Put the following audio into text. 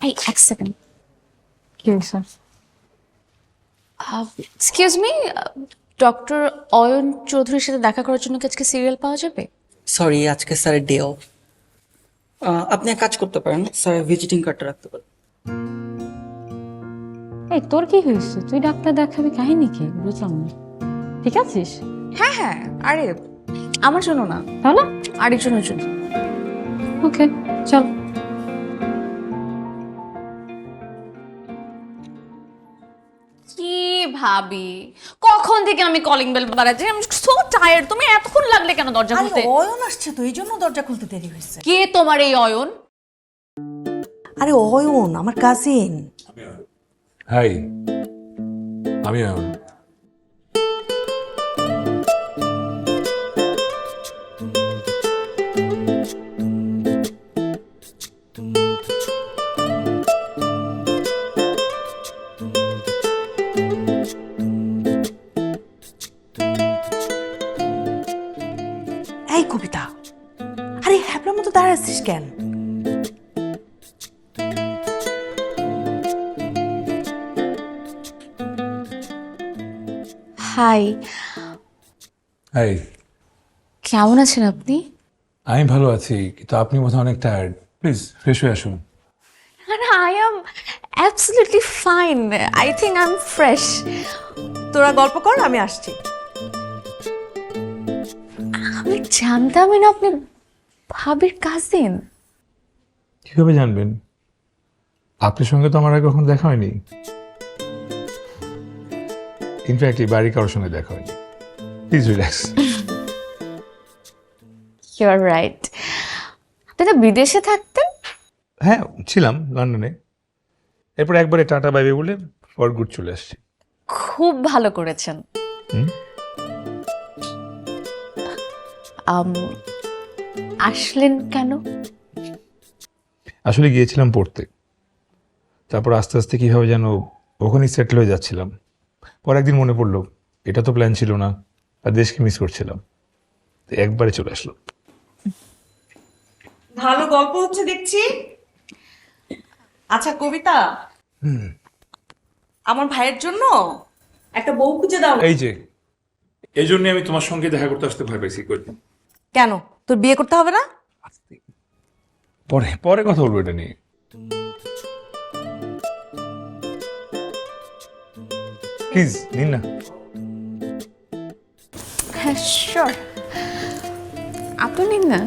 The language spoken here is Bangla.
এই এক সেকেন্ড, কি হয়েছে? এক্সকিউজ মি, ডক্টর অয়ন চৌধুরীর সাথে দেখা করার জন্য কি আজকে সিরিয়াল পাওয়া যাবে? সরি, আজকে স্যারের ডে অফ। আপনি এক কাজ করতে পারেন, স্যারের ভিজিটিং কার্ডটা রাখতে পারেন। এই তোর কি হয়েছে? তুই ডাক্তার দেখাবি কাহিনী কি? বুঝলাম না। ঠিক আছিস? হ্যাঁ হ্যাঁ, আরে আমার জন্য না, তাহলে আরেকজনের জন্য। ওকে, চল। কি ভাবি, কখন থেকে আমি কলিং বেল বাজাচ্ছি, আমি সো টায়ার্ড। তুমি এতক্ষণ লাগলে কেন দরজা আরে খুলতে? অয়ন আসছে তো, এই জন্য দরজা খুলতে দেরি হয়েছে। কে তোমার এই অয়ন? আরে অয়ন আমার কাজিন। হাই, আমি অয়ন। এই কবিতা, আরে হ্যাপলার মতো দাঁড়ায় আছিস কেন? হাই, হাই, কেমন আছেন আপনি? আমি ভালো আছি, কিন্তু আপনি বোধহয় অনেক টায়ার্ড। প্লিজ ফ্রেশ হয়ে আসুন। I am absolutely fine, I think I am fresh. তোরা গল্প কর, আমি আসছি। আমি জানতামই না আপনি ভাবির কাজিন। কিভাবে জানবেন? আপনার সঙ্গে তো আমার আগে কখনো দেখা হয়নি। ইনফ্যাক্ট এই বাড়ি কারোর সঙ্গে দেখা হয়নি। Please relax. You are right. আপনি তো বিদেশে থাকতেন? হ্যাঁ, ছিলাম লন্ডনে। এরপর একবারে টাটা বাইবে বলে ফর গুড চলে আসছি। খুব ভালো করেছেন। হুম? আসলেন কেন? আসলে গিয়েছিলাম পড়তে, তারপর আস্তে আস্তে কীভাবে যেন ওখানেই সেটেল হয়ে যাচ্ছিলাম। পর একদিন মনে পড়লো এটা তো প্ল্যান ছিল না, আর দেশকে মিস করছিলাম, তো একবারে চলে আসলো। ভালো গল্প হচ্ছে দেখছি। আচ্ছা কবিতা, আমার ভাইয়ের জন্য একটা বউ খুঁজে দাও। এই যে এই জন্য আমি তোমার সঙ্গে দেখা করতে আসতে ভয় পাইছি। কেন, তোর বিয়ে করতে হবে না? পরে পরে কথা বলবো এটা নিয়ে। প্লিজ নিন না। হ্যাঁ শিওর, আপনি নিন না।